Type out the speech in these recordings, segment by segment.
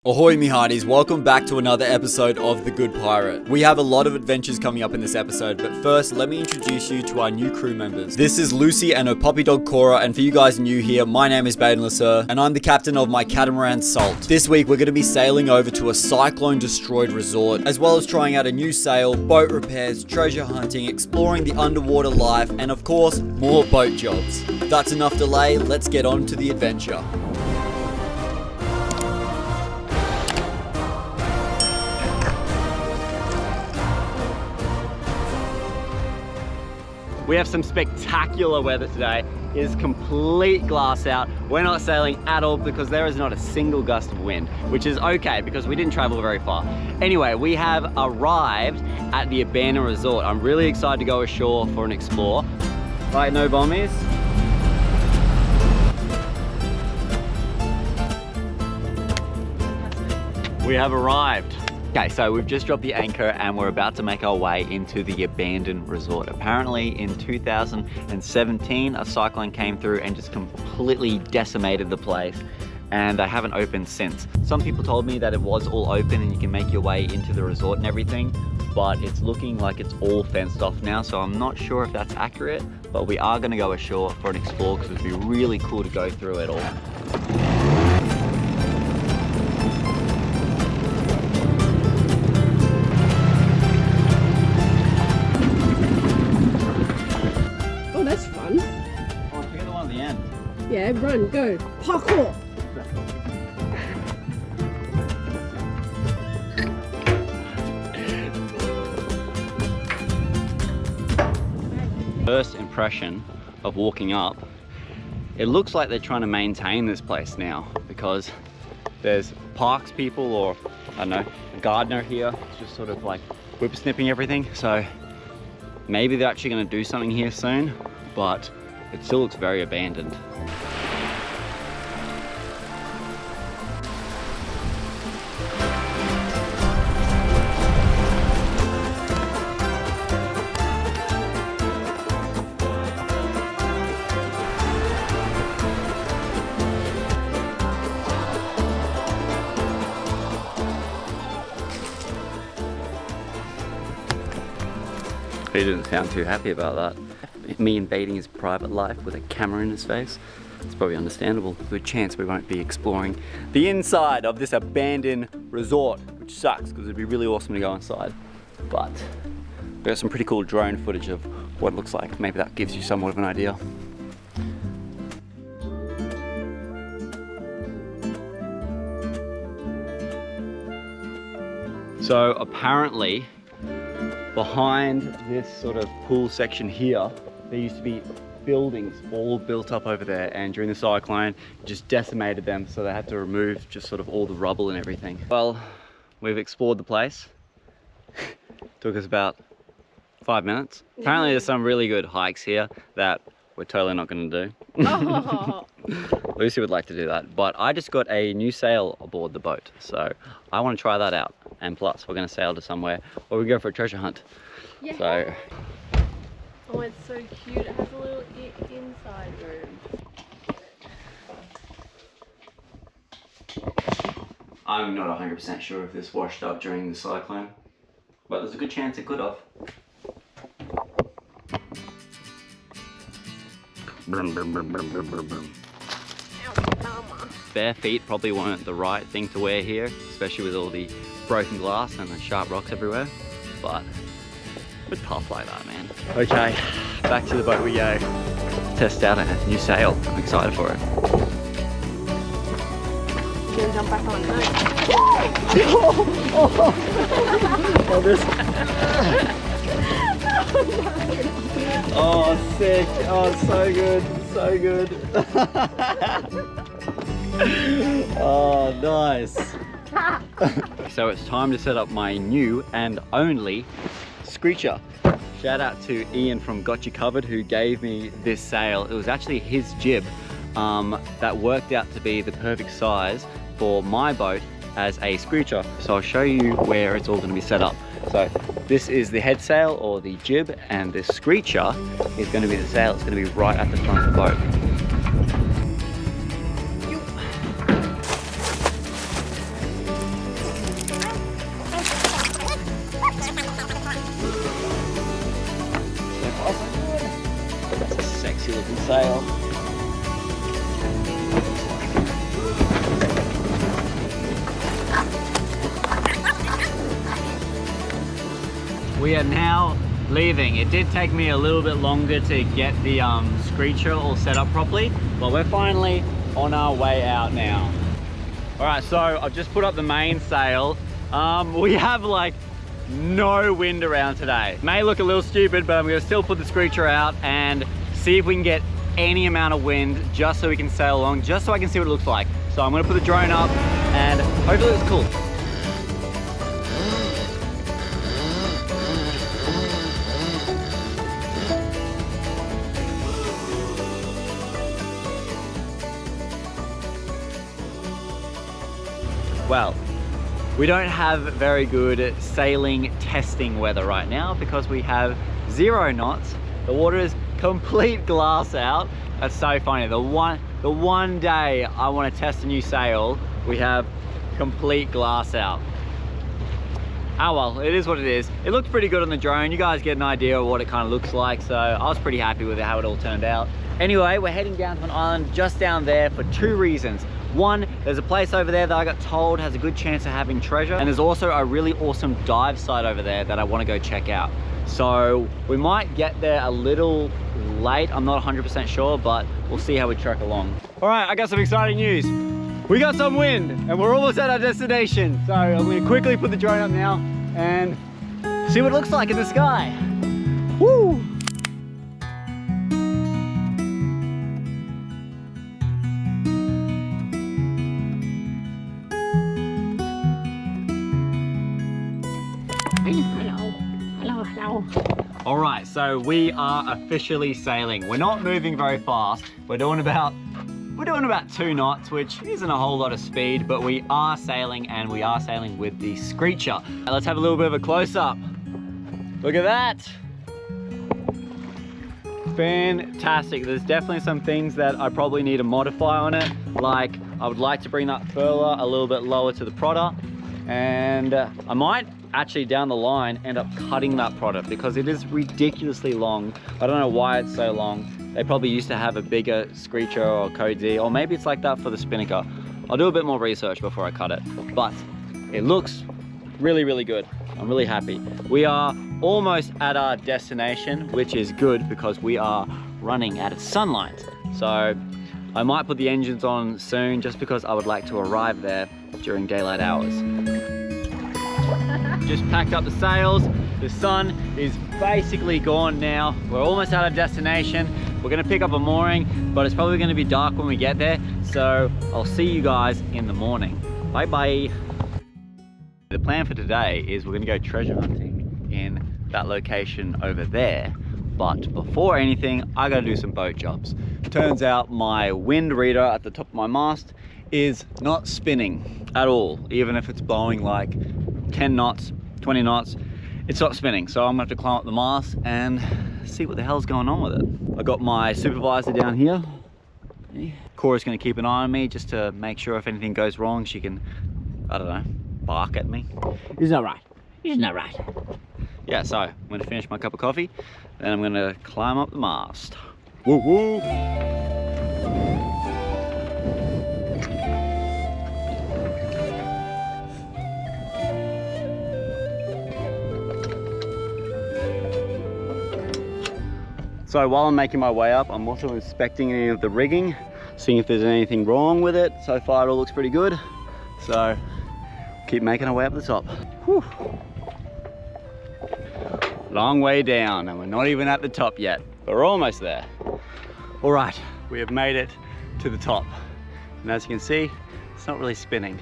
Ahoy me hearties, welcome back to another episode of The Good Pirate. We have a lot of adventures coming up in this episode, but first let me introduce you to our new crew members. This is Lucy and her puppy dog Cora, and for you guys new here, my name is BADLES, and I'm the captain of my catamaran Salt. This week we're going to be sailing over to a cyclone destroyed resort, as well as trying out a new sail, boat repairs, treasure hunting, exploring the underwater life, and of course, more boat jobs. That's enough delay, let's get on to the adventure. We have some spectacular weather today. It is complete glass out. We're not sailing at all because there is not a single gust of wind, which is okay because we didn't travel very far. Anyway, we have arrived at the abandoned resort. I'm really excited to go ashore for an explore. Right, no bombies? We have arrived. Okay, so we've just dropped the anchor and we're about to make our way into the abandoned resort. Apparently in 2017, a cyclone came through and just completely decimated the place, and they haven't opened since. Some people told me that it was all open and you can make your way into the resort and everything, but it's looking like it's all fenced off now, so I'm not sure if that's accurate, but we are gonna go ashore for an explore because it'd be really cool to go through it all. Yeah, run, go, parkour! First impression of walking up, it looks like they're trying to maintain this place now because there's parks people, or I don't know, a gardener here. It's just sort of like whip snipping everything. So maybe they're actually going to do something here soon, but it still looks very abandoned. He didn't sound too happy about that. Me invading his private life with a camera in his face. It's probably understandable. Good chance we won't be exploring the inside of this abandoned resort, which sucks because it'd be really awesome to go inside. But we got some pretty cool drone footage of what it looks like. Maybe that gives you somewhat of an idea. So apparently, behind this sort of pool section here, there used to be buildings all built up over there, and during the cyclone, it just decimated them, so they had to remove just sort of all the rubble and everything. Well, we've explored the place. Took us about 5 minutes. Apparently there's some really good hikes here that we're totally not going to do. Oh. Lucy would like to do that, but I just got a new sail aboard the boat, so I want to try that out. And plus, we're going to sail to somewhere or we go for a treasure hunt. Yeah. So. Oh, it's so cute. It has a little inside room. I'm not 100% sure if this washed up during the cyclone, but there's a good chance it could have. Bare feet probably weren't the right thing to wear here, especially with all the broken glass and the sharp rocks everywhere, but we're tough like that, man. Okay, back to the boat we go. Test out a new sail. I'm excited for it. You can jump back on. No. Oh, this. Oh, sick. Oh, so good. So good. Oh, nice. So it's time to set up my new and only Screecher. Shout out to Ian from Got You Covered who gave me this sail. It was actually his jib that worked out to be the perfect size for my boat as a Screecher. So I'll show you where it's all going to be set up. So this is the head sail or the jib, and this Screecher is going to be the sail. It's going to be right at the front of the boat. we are now leaving. It did take me a little bit longer to get the screecher all set up properly, but we're finally on our way out now. All right, so I've just put up the mainsail. We have like no wind around today. May look a little stupid, but I'm gonna still put the screecher out and see if we can get any amount of wind just so we can sail along, just so I can see what it looks like. So I'm gonna put the drone up and hopefully it's cool. Well, we don't have very good sailing testing weather right now because we have 0 knots. The water is complete glass out. That's so funny. The one day I want to test a new sail, we have complete glass out. Oh well, it is what it is. It looked pretty good on the drone. You guys get an idea of what it kind of looks like, so I was pretty happy with how it all turned out. Anyway, we're heading down to an island just down there for 2 reasons. One, there's a place over there that I got told has a good chance of having treasure, and there's also a really awesome dive site over there that I want to go check out. So we might get there a little late, I'm not 100% sure, but we'll see how we trek along. All right, I got some exciting news. We got some wind and we're almost at our destination. So I'm going to quickly put the drone up now and see what it looks like in the sky. Woo! Hello. All right, so we are officially sailing. We're not moving very fast. We're doing about 2 knots, which isn't a whole lot of speed, but we are sailing, and we are sailing with the screecher. Now, let's have a little bit of a close-up. Look at that. Fantastic. There's definitely some things that I probably need to modify on it. Like, I would like to bring that furler a little bit lower to the prodder, and I might actually down the line end up cutting that product because it is ridiculously long. I don't know why it's so long. They probably used to have a bigger screecher or Cody, or maybe it's like that for the spinnaker. I'll do a bit more research before I cut it, but it looks really, really good. I'm really happy. We are almost at our destination, which is good because we are running out of sunlight. So I might put the engines on soon just because I would like to arrive there during daylight hours. Just packed up the sails. The sun is basically gone now. We're almost at our destination. We're gonna pick up a mooring, but it's probably gonna be dark when we get there. So I'll see you guys in the morning. Bye bye. The plan for today is we're gonna go treasure hunting in that location over there. But before anything, I gotta do some boat jobs. Turns out my wind reader at the top of my mast is not spinning at all, even if it's blowing like 10 knots, 20 knots, it's not spinning. So I'm gonna have to climb up the mast and see what the hell's going on with it. I got my supervisor down here. Cora's gonna keep an eye on me just to make sure if anything goes wrong, she can, I don't know, bark at me. Isn't that right? Isn't that right? Yeah, so I'm gonna finish my cup of coffee, then I'm gonna climb up the mast. Woo woo! So while I'm making my way up, I'm also inspecting any of the rigging, seeing if there's anything wrong with it. So far it all looks pretty good. So keep making our way up the top. Whew. Long way down, and we're not even at the top yet, but we're almost there. All right, we have made it to the top. And as you can see, it's not really spinning.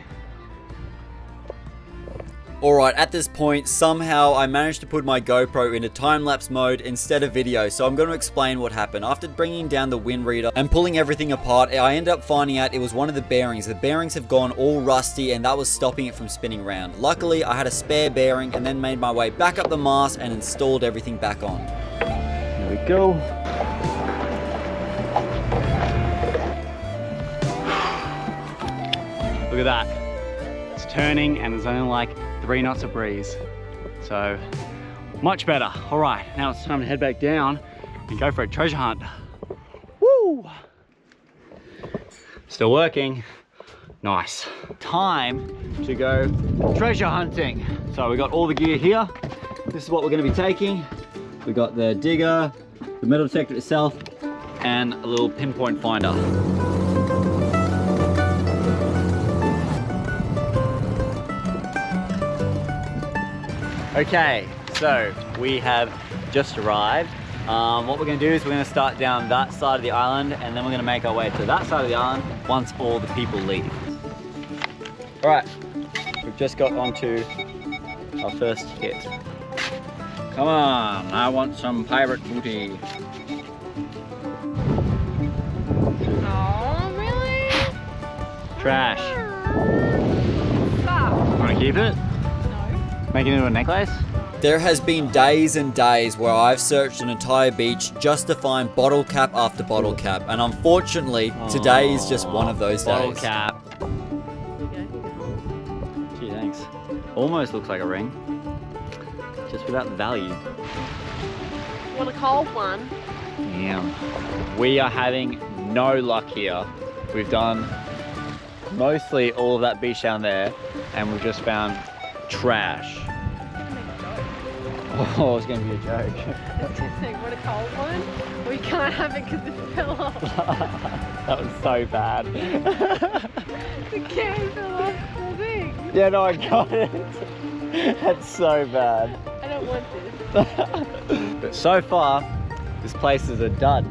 Alright, at this point, somehow I managed to put my GoPro into time-lapse mode instead of video, so I'm going to explain what happened. After bringing down the wind reader and pulling everything apart, I ended up finding out it was one of the bearings. The bearings have gone all rusty, and that was stopping it from spinning around. Luckily, I had a spare bearing and then made my way back up the mast and installed everything back on. There we go. Look at that. It's turning and there's only like 3 knots of breeze. So much better. All right, now it's time to head back down and go for a treasure hunt. Woo! Still working. Nice. Time to go treasure hunting. So we got all the gear here this is what we're going to be taking. We got the digger, the metal detector itself, and a little pinpoint finder. Okay, so we have just arrived. What we're going to do is we're going to start down that side of the island, and then we're going to make our way to that side of the island once all the people leave. All right, we've just got onto our first hit. Come on, I want some pirate booty. Oh, really? Trash. Stop. Want to keep it? No. Make it into a necklace? There has been days and days where I've searched an entire beach just to find bottle cap after bottle cap, and unfortunately, today is just one of those bottle days. Cap. Gee, thanks. Almost looks like a ring, just without the value. Want a cold one? Yeah. We are having no luck here. We've done mostly all of that beach down there, and we've just found trash. Oh, it's going to be a joke. Want a cold one? We can't have it because it fell off. That was so bad. The can fell off the thing. Yeah, no, I got it. That's so bad. I don't want this. But so far, this place is a dud.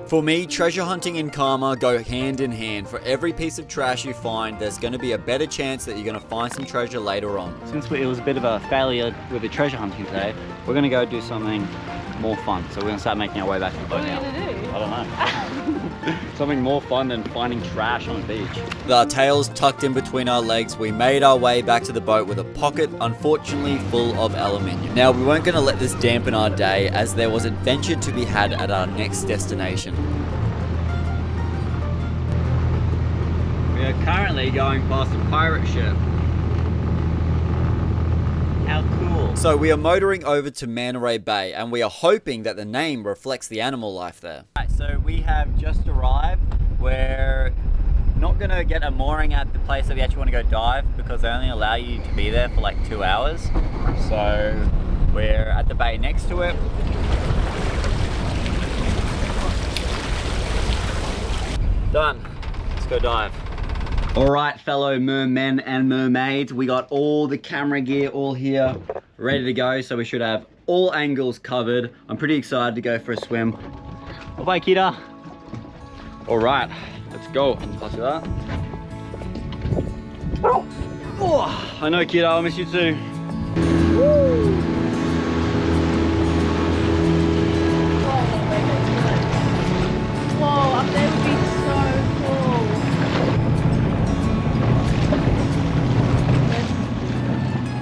For me, treasure hunting and karma go hand in hand. For every piece of trash you find, there's going to be a better chance that you're going to find some treasure later on. Since it was a bit of a failure with the treasure hunting today, we're going to go do something more fun. So we're going to start making our way back to the boat What are now. you going to do? I don't know. Something more fun than finding trash on the beach. With our tails tucked in between our legs, we made our way back to the boat with a pocket, unfortunately full of aluminium. Now, we weren't going to let this dampen our day, as there was adventure to be had at our next destination. We are currently going past a pirate ship. How cool. So we are motoring over to Manta Ray Bay, and we are hoping that the name reflects the animal life there. Right, so we have just arrived. We're not going to get a mooring at the place that we actually want to go dive, because they only allow you to be there for like 2 hours. So we're at the bay next to it. Done. Let's go dive. All right, fellow mermen and mermaids, we got all the camera gear all here, ready to go, so we should have all angles covered. I'm pretty excited to go for a swim. Bye-bye, Kita. All right, let's go. Pass you that. Oh, I know, Kita, I'll miss you too. Whoa, up there would be so cool.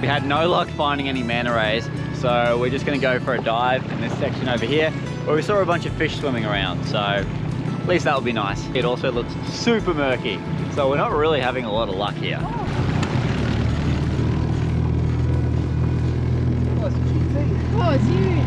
We had no luck finding any manta rays, so we're just gonna go for a dive in this section over here, where we saw a bunch of fish swimming around, so at least that would be nice. It also looks super murky, so we're not really having a lot of luck here. Oh, it's huge.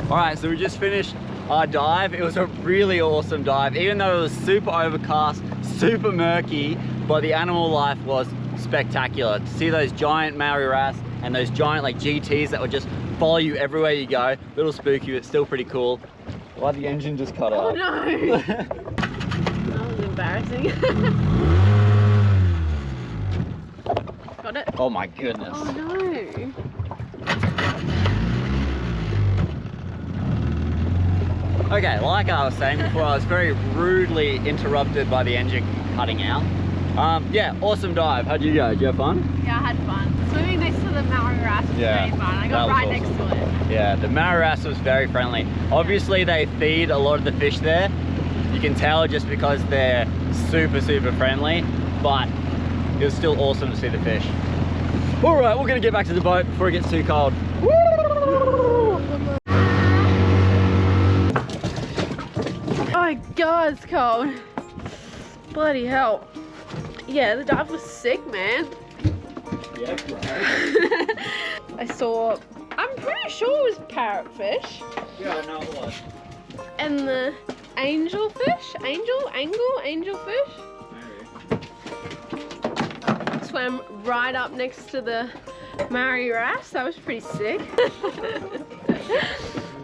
Alright, so we just finished our dive. It was a really awesome dive, even though it was super overcast, super murky, but the animal life was spectacular. To see those giant Maori wrasse and those giant like GTs that would just follow you everywhere you go. A little spooky, but still pretty cool. Why'd the engine just cut out? Oh no! That was embarrassing. Got it? Oh my goodness. Oh no! Okay, like I was saying before, I was very rudely interrupted by the engine cutting out. Yeah, awesome dive. How'd you go? Did you have fun? Yeah, I had fun. Swimming next to the Maori wrasse was very fun. I got right next to it. Yeah, the Maori wrasse was very friendly. Obviously, they feed a lot of the fish there. You can tell just because they're super, super friendly, but it was still awesome to see the fish. All right, we're gonna get back to the boat before it gets too cold. Woo! Oh my god, it's cold. Bloody hell. Yeah, the dive was sick, man. Yeah, right. I saw, I'm pretty sure it was parrotfish. Yeah, I know it was. And the angelfish? Angelfish? Maybe. Swam right up next to the Maori wrasse. That was pretty sick.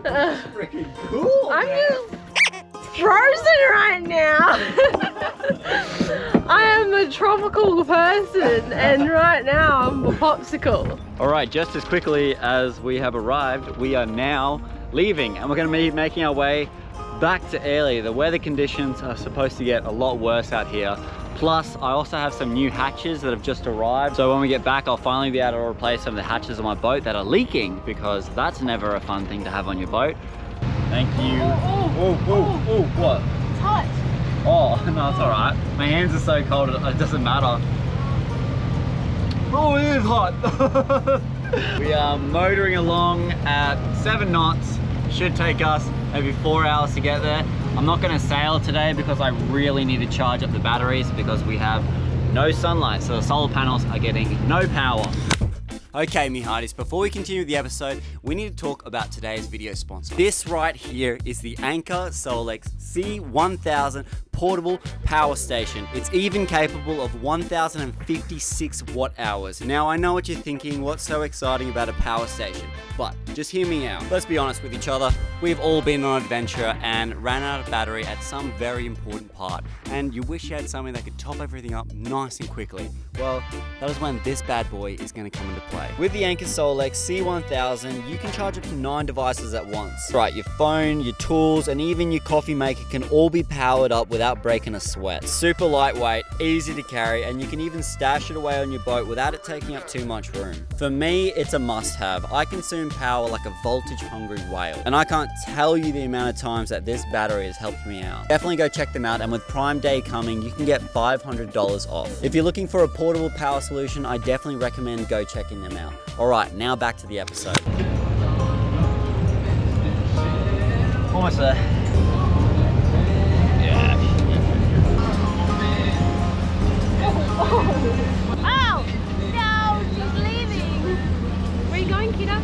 That's freaking cool, I'm man. just frozen right now. I am a tropical person and right now I'm a popsicle. All right, just as quickly as we have arrived, we are now leaving and we're gonna be making our way back to Airlie. The weather conditions are supposed to get a lot worse out here. Plus, I also have some new hatches that have just arrived. So when we get back, I'll finally be able to replace some of the hatches on my boat that are leaking, because that's never a fun thing to have on your boat. Thank you. Oh, what? It's hot. Oh, no, it's all right. My hands are so cold, it doesn't matter. Oh, it is hot. We are motoring along at 7 knots. Should take us maybe 4 hours to get there. I'm not gonna sail today because I really need to charge up the batteries because we have no sunlight. So the solar panels are getting no power. Okay, me hearties, before we continue with the episode, we need to talk about today's video sponsor. This right here is the Anker Solex C1000 portable power station. It's even capable of 1056 watt hours. Now, I know what you're thinking, what's so exciting about a power station? But just hear me out. Let's be honest with each other. We've all been on an adventure and ran out of battery at some very important part, and you wish you had something that could top everything up nice and quickly. Well, that is when this bad boy is going to come into play. With the Anker Solex C1000, you can charge up to 9 devices at once. Right, your phone, your tools, and even your coffee maker can all be powered up without breaking a sweat. Super lightweight, easy to carry, and you can even stash it away on your boat without it taking up too much room. For me, it's a must-have. I consume power like a voltage-hungry whale, and I can't tell you the amount of times that this battery has helped me out. Definitely go check them out, and with Prime Day coming, you can get $500 off. If you're looking for a portable power solution, I definitely recommend go checking them out. All right, now back to the episode. Almost there. Yeah. Oh, no, she's leaving. Where are you going, Kita?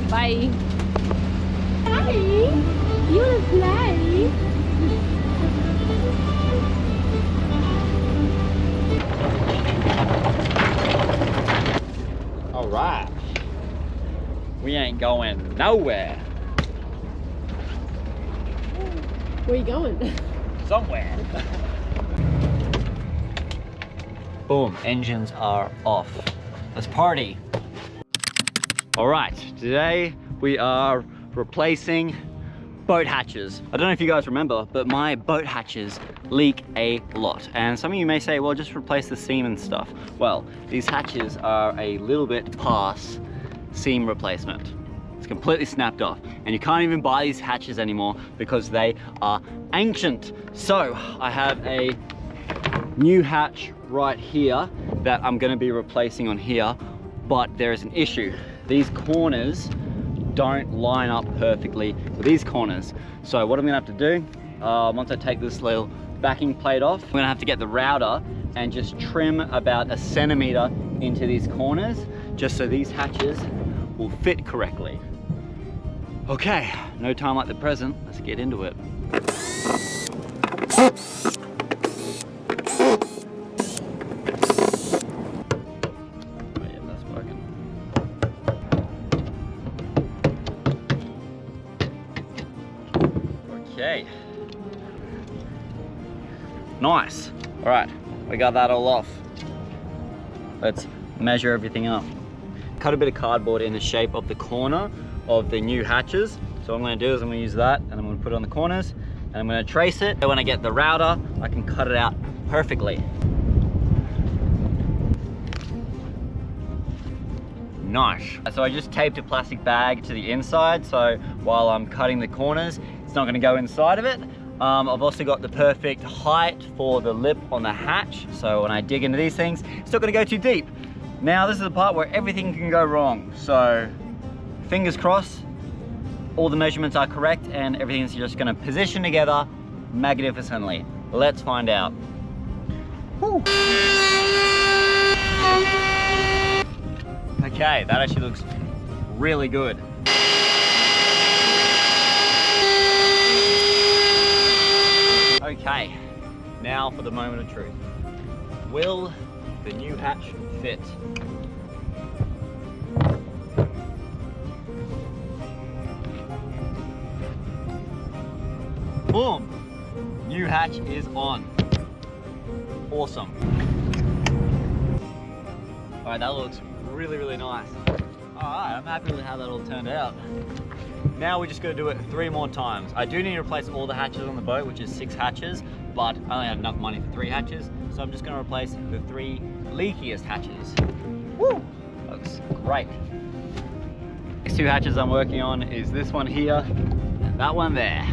Bye. Hi, you wanna play? All right. We ain't going nowhere. Where are you going? Somewhere. Boom, engines are off. Let's party. All right, today we are replacing boat hatches. I don't know if you guys remember, but my boat hatches leak a lot. And some of you may say, well, just replace the seam and stuff. Well, these hatches are a little bit past seam replacement. It's completely snapped off. And you can't even buy these hatches anymore because they are ancient. So I have a new hatch right here that I'm gonna be replacing on here, but there is an issue. These corners don't line up perfectly with these corners. So what I'm gonna have to do, once I take this little backing plate off, I'm gonna have to get the router and just trim about 1 centimeter into these corners, just so these hatches will fit correctly. Okay, no time like the present, let's get into it. Okay. Nice. All right, we got that all off. Let's measure everything up. Cut a bit of cardboard in the shape of the corner of the new hatches. So what I'm gonna do is I'm gonna use that and I'm gonna put it on the corners and I'm gonna trace it. And when I get the router, I can cut it out perfectly. Nice. So I just taped a plastic bag to the inside, so while I'm cutting the corners, it's not gonna go inside of it. I've also got the perfect height for the lip on the hatch, so when I dig into these things, it's not gonna go too deep. Now this is the part where everything can go wrong, so fingers crossed, all the measurements are correct and everything's just gonna position together magnificently. Let's find out. Woo. Okay, that actually looks really good. Okay, now for the moment of truth. Will the new hatch fit? Boom! New hatch is on. Awesome. Alright, that looks really, really nice. Alright, I'm happy with how that all turned out. Now we're just going to do it 3 more times. I do need to replace all the hatches on the boat, which is 6 hatches, but I only had enough money for 3 hatches, so I'm just going to replace the 3 leakiest hatches. Woo! Looks great. Next 2 hatches I'm working on is this one here and that one there.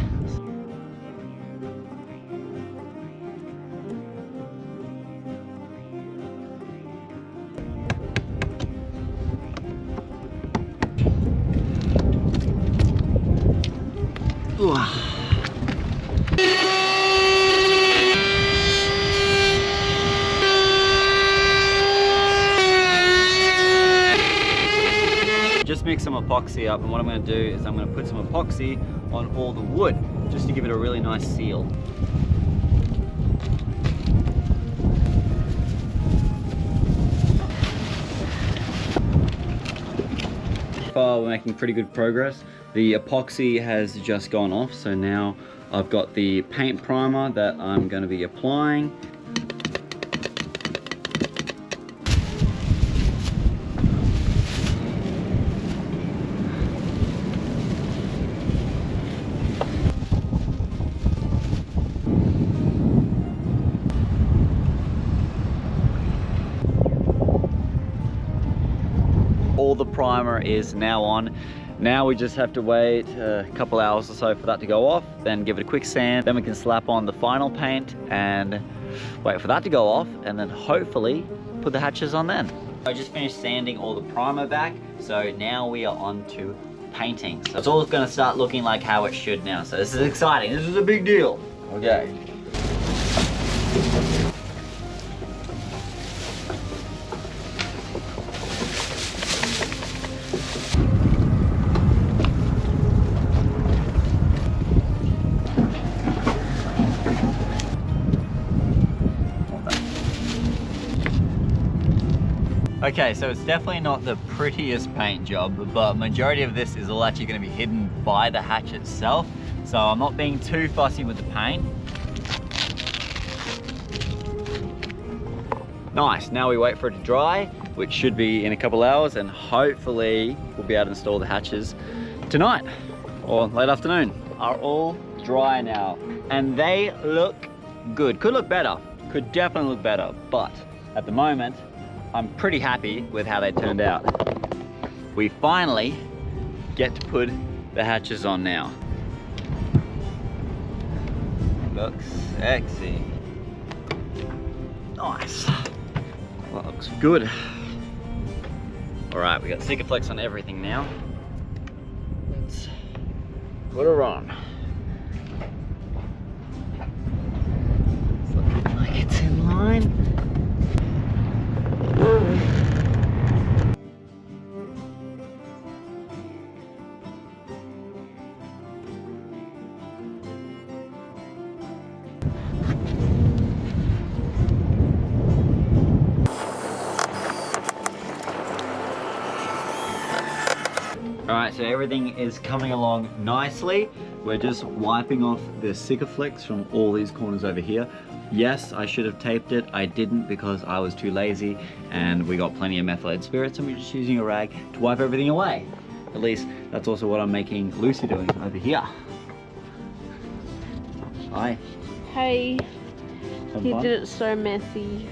Just mix some epoxy up, and what I'm going to do is I'm going to put some epoxy on all the wood just to give it a really nice seal. Far, we're making pretty good progress. The epoxy has just gone off, so now I've got the paint primer that I'm going to be applying. All the primer is now on. Now we just have to wait a couple hours or so for that to go off, then give it a quick sand, then we can slap on the final paint and wait for that to go off, and then hopefully put the hatches on then. I just finished sanding all the primer back, so now we are on to painting. So it's all going to start looking like how it should now. So this is exciting, this is a big deal. Okay. Okay, so it's definitely not the prettiest paint job, but majority of this is all actually going to be hidden by the hatch itself. So I'm not being too fussy with the paint. Nice, now we wait for it to dry, which should be in a couple hours, and hopefully we'll be able to install the hatches tonight or late afternoon. Are all dry now, and they look good. Could look better, could definitely look better, but at the moment, I'm pretty happy with how they turned out. We finally get to put the hatches on now. Looks sexy. Nice. That looks good. All right, we got Sikaflex on everything now. Let's put her on. It's looking like it's in line. Alright, so everything is coming along nicely. We're just wiping off the Sikaflex from all these corners over here. Yes, I should have taped it. I didn't because I was too lazy, and we got plenty of methylated spirits, and we're just using a rag to wipe everything away. At least that's also what I'm making Lucy doing over here. Hi. Hey. Some He fun. did it so messy.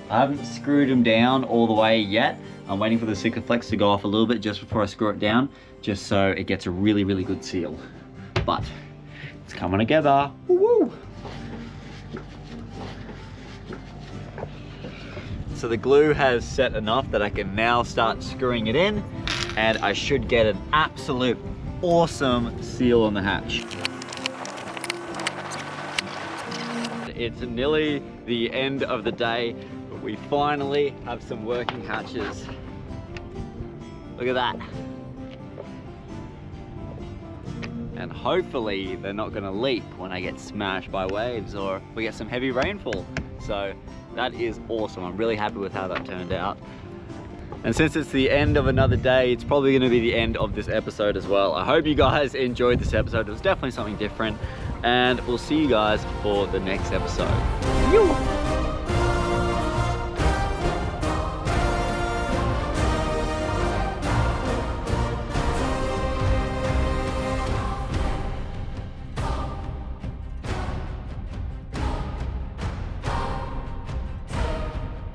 I haven't screwed him down all the way yet. I'm waiting for the Sikaflex to go off a little bit just before I screw it down, just so it gets a really, really good seal. But it's coming together. Woo-woo. So the glue has set enough that I can now start screwing it in, and I should get an absolute awesome seal on the hatch. It's nearly the end of the day, but we finally have some working hatches. Look at that. And hopefully they're not gonna leak when I get smashed by waves or if we get some heavy rainfall. So that is awesome. I'm really happy with how that turned out. And since it's the end of another day, it's probably gonna be the end of this episode as well. I hope you guys enjoyed this episode. It was definitely something different. And we'll see you guys for the next episode.